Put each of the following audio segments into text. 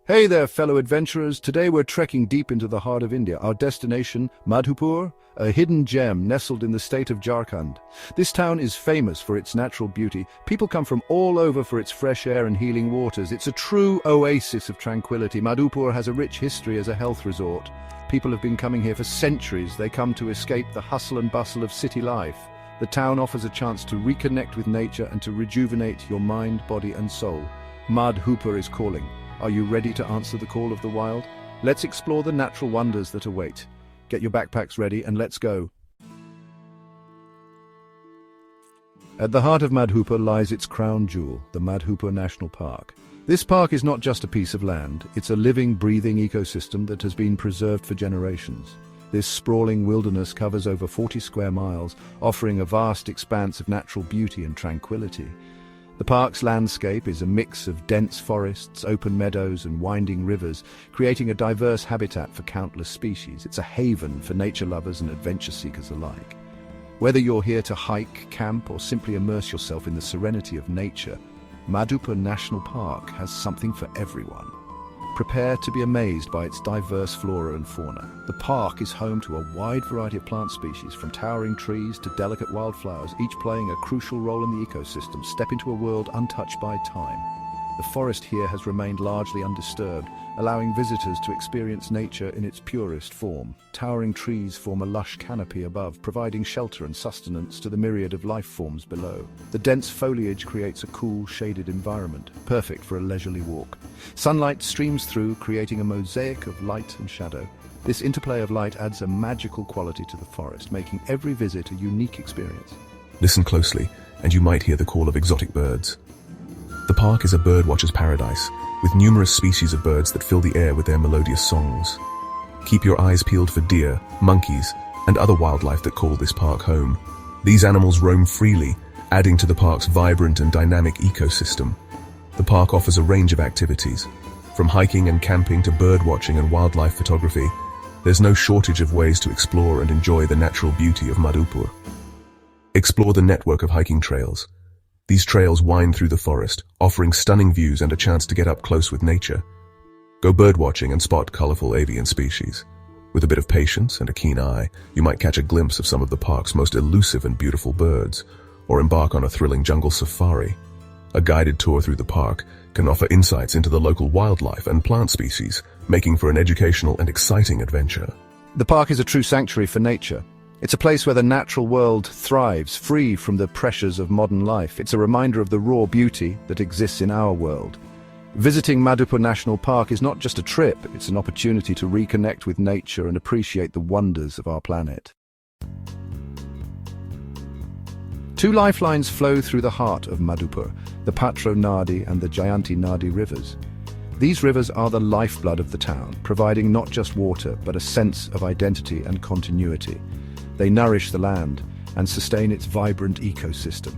Hey there, fellow adventurers. Today we're trekking deep into the heart of India. Our destination, Madhupur, a hidden gem nestled in the state of Jharkhand. This town is famous for its natural beauty. People come from all over for its fresh air and healing waters. It's a true oasis of tranquility. Madhupur has a rich history as a health resort. People have been coming here for centuries. They come to escape the hustle and bustle of city life. The town offers a chance to reconnect with nature and to rejuvenate your mind, body and soul. Madhupur is calling. Are you ready to answer the call of the wild? Let's explore the natural wonders that await. Get your backpacks ready and let's go. At the heart of Madhupur lies its crown jewel, the Madhupur National Park. This park is not just a piece of land, it's a living, breathing ecosystem that has been preserved for generations. This sprawling wilderness covers over 40 square miles, offering a vast expanse of natural beauty and tranquility. The park's landscape is a mix of dense forests, open meadows and winding rivers, creating a diverse habitat for countless species. It's a haven for nature lovers and adventure seekers alike. Whether you're here to hike, camp or simply immerse yourself in the serenity of nature, Madhupur National Park has something for everyone. Prepare to be amazed by its diverse flora and fauna. The park is home to a wide variety of plant species, from towering trees to delicate wildflowers, each playing a crucial role in the ecosystem. Step into a world untouched by time. The forest here has remained largely undisturbed, allowing visitors to experience nature in its purest form. Towering trees form a lush canopy above, providing shelter and sustenance to the myriad of life forms below. The dense foliage creates a cool, shaded environment, perfect for a leisurely walk. Sunlight streams through, creating a mosaic of light and shadow. This interplay of light adds a magical quality to the forest, making every visit a unique experience. Listen closely, and you might hear the call of exotic birds. The park is a birdwatcher's paradise, with numerous species of birds that fill the air with their melodious songs. Keep your eyes peeled for deer, monkeys, and other wildlife that call this park home. These animals roam freely, adding to the park's vibrant and dynamic ecosystem. The park offers a range of activities, from hiking and camping to birdwatching and wildlife photography. There's no shortage of ways to explore and enjoy the natural beauty of Madhupur. Explore the network of hiking trails. These trails wind through the forest, offering stunning views and a chance to get up close with nature. Go birdwatching and spot colorful avian species. With a bit of patience and a keen eye, you might catch a glimpse of some of the park's most elusive and beautiful birds, or embark on a thrilling jungle safari. A guided tour through the park can offer insights into the local wildlife and plant species, making for an educational and exciting adventure. The park is a true sanctuary for nature. It's a place where the natural world thrives, free from the pressures of modern life. It's a reminder of the raw beauty that exists in our world. Visiting Madhupur National Park is not just a trip, it's an opportunity to reconnect with nature and appreciate the wonders of our planet. Two lifelines flow through the heart of Madhupur, the Patro Nadi and the Jayanti Nadi rivers. These rivers are the lifeblood of the town, providing not just water, but a sense of identity and continuity. They nourish the land and sustain its vibrant ecosystem.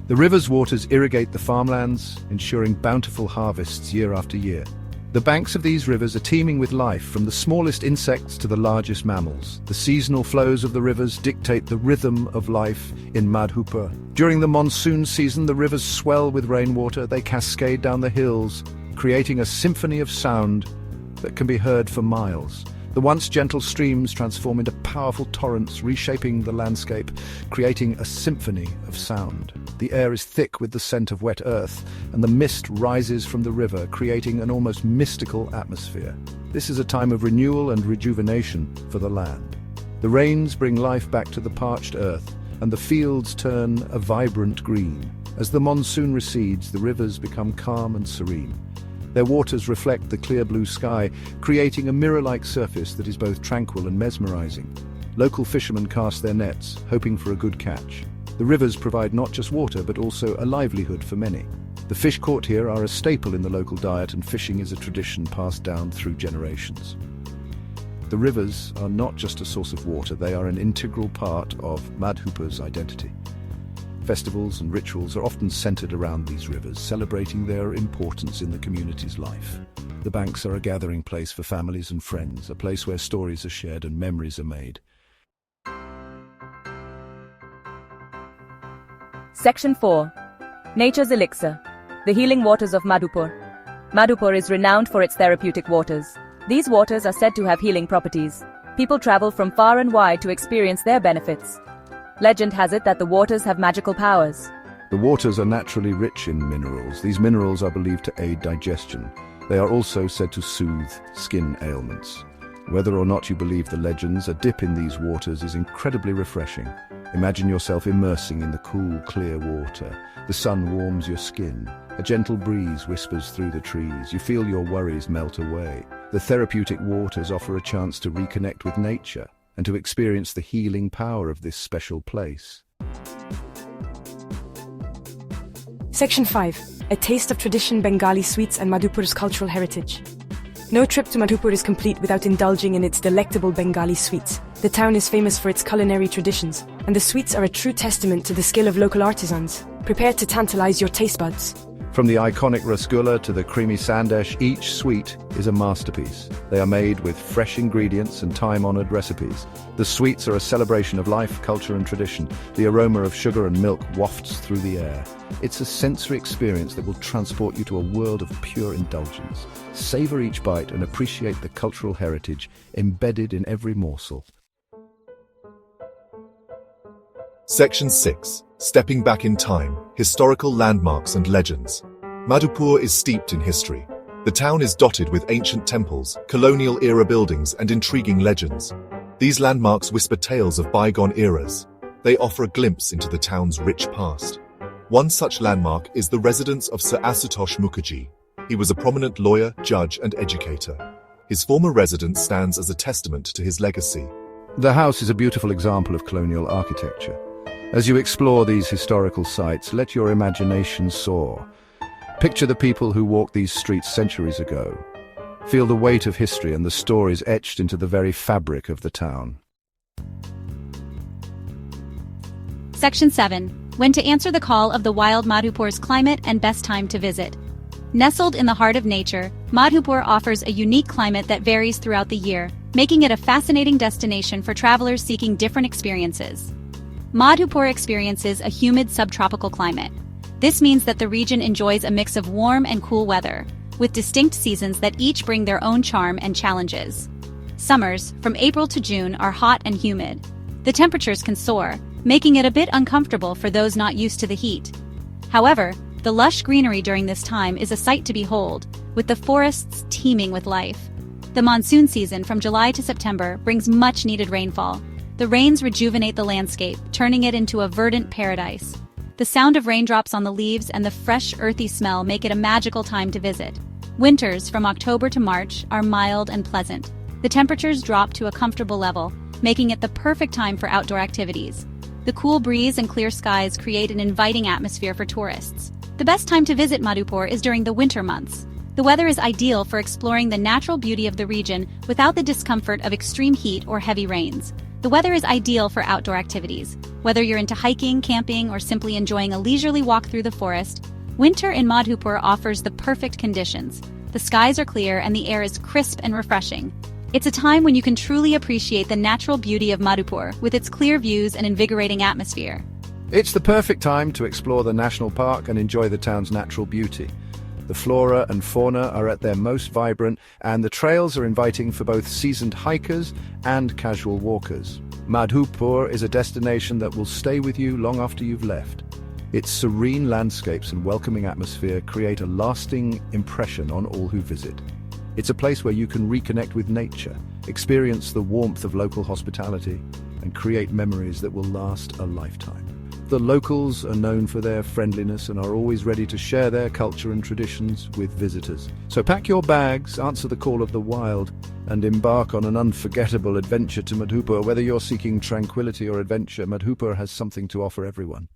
The river's waters irrigate the farmlands, ensuring bountiful harvests year after year. The banks of these rivers are teeming with life, from the smallest insects to the largest mammals. The seasonal flows of the rivers dictate the rhythm of life in Madhupur. During the monsoon season, the rivers swell with rainwater. They cascade down the hills, creating a symphony of sound that can be heard for miles. The once gentle streams transform into powerful torrents, reshaping the landscape, creating a symphony of sound. The air is thick with the scent of wet earth, and the mist rises from the river, creating an almost mystical atmosphere. This is a time of renewal and rejuvenation for the land. The rains bring life back to the parched earth, and the fields turn a vibrant green. As the monsoon recedes, the rivers become calm and serene. Their waters reflect the clear blue sky, creating a mirror-like surface that is both tranquil and mesmerizing. Local fishermen cast their nets, hoping for a good catch. The rivers provide not just water, but also a livelihood for many. The fish caught here are a staple in the local diet, and fishing is a tradition passed down through generations. The rivers are not just a source of water, they are an integral part of Madhupur's identity. Festivals and rituals are often centered around these rivers, celebrating their importance in the community's life. The banks are a gathering place for families and friends, a place where stories are shared and memories are made. Section 4. Nature's Elixir. The Healing Waters of Madhupur. Madhupur is renowned for its therapeutic waters. These waters are said to have healing properties. People travel from far and wide to experience their benefits. Legend has it that the waters have magical powers. The waters are naturally rich in minerals. These minerals are believed to aid digestion. They are also said to soothe skin ailments. Whether or not you believe the legends, a dip in these waters is incredibly refreshing. Imagine yourself immersing in the cool, clear water. The sun warms your skin. A gentle breeze whispers through the trees. You feel your worries melt away. The therapeutic waters offer a chance to reconnect with nature and to experience the healing power of this special place. Section 5. A taste of tradition, Bengali sweets and Madhupur's cultural heritage. No trip to Madhupur is complete without indulging in its delectable Bengali sweets. The town is famous for its culinary traditions, and the sweets are a true testament to the skill of local artisans, prepared to tantalize your taste buds. From the iconic rasgulla to the creamy sandesh, each sweet is a masterpiece. They are made with fresh ingredients and time-honored recipes. The sweets are a celebration of life, culture and tradition. The aroma of sugar and milk wafts through the air. It's a sensory experience that will transport you to a world of pure indulgence. Savor each bite and appreciate the cultural heritage embedded in every morsel. Section 6. Stepping back in time, historical landmarks and legends. Madhupur is steeped in history. The town is dotted with ancient temples, colonial-era buildings and intriguing legends. These landmarks whisper tales of bygone eras. They offer a glimpse into the town's rich past. One such landmark is the residence of Sir Asutosh Mukherjee. He was a prominent lawyer, judge and educator. His former residence stands as a testament to his legacy. The house is a beautiful example of colonial architecture. As you explore these historical sites, let your imagination soar. Picture the people who walked these streets centuries ago. Feel the weight of history and the stories etched into the very fabric of the town. Section 7. When to answer the call of the wild, Madhupur's climate and best time to visit. Nestled in the heart of nature, Madhupur offers a unique climate that varies throughout the year, making it a fascinating destination for travelers seeking different experiences. Madhupur experiences a humid subtropical climate. This means that the region enjoys a mix of warm and cool weather, with distinct seasons that each bring their own charm and challenges. Summers, from April to June, are hot and humid. The temperatures can soar, making it a bit uncomfortable for those not used to the heat. However, the lush greenery during this time is a sight to behold, with the forests teeming with life. The monsoon season from July to September brings much-needed rainfall. The rains rejuvenate the landscape, turning it into a verdant paradise. The sound of raindrops on the leaves and the fresh, earthy smell make it a magical time to visit. Winters, from October to March, are mild and pleasant. The temperatures drop to a comfortable level, making it the perfect time for outdoor activities. The cool breeze and clear skies create an inviting atmosphere for tourists. The best time to visit Madhupur is during the winter months. The weather is ideal for exploring the natural beauty of the region without the discomfort of extreme heat or heavy rains. The weather is ideal for outdoor activities. Whether you're into hiking, camping, or simply enjoying a leisurely walk through the forest, winter in Madhupur offers the perfect conditions. The skies are clear and the air is crisp and refreshing. It's a time when you can truly appreciate the natural beauty of Madhupur with its clear views and invigorating atmosphere. It's the perfect time to explore the national park and enjoy the town's natural beauty. The flora and fauna are at their most vibrant, and the trails are inviting for both seasoned hikers and casual walkers. Madhupur is a destination that will stay with you long after you've left. Its serene landscapes and welcoming atmosphere create a lasting impression on all who visit. It's a place where you can reconnect with nature, experience the warmth of local hospitality, and create memories that will last a lifetime. The locals are known for their friendliness and are always ready to share their culture and traditions with visitors. So pack your bags, answer the call of the wild, and embark on an unforgettable adventure to Madhupur. Whether you're seeking tranquility or adventure, Madhupur has something to offer everyone.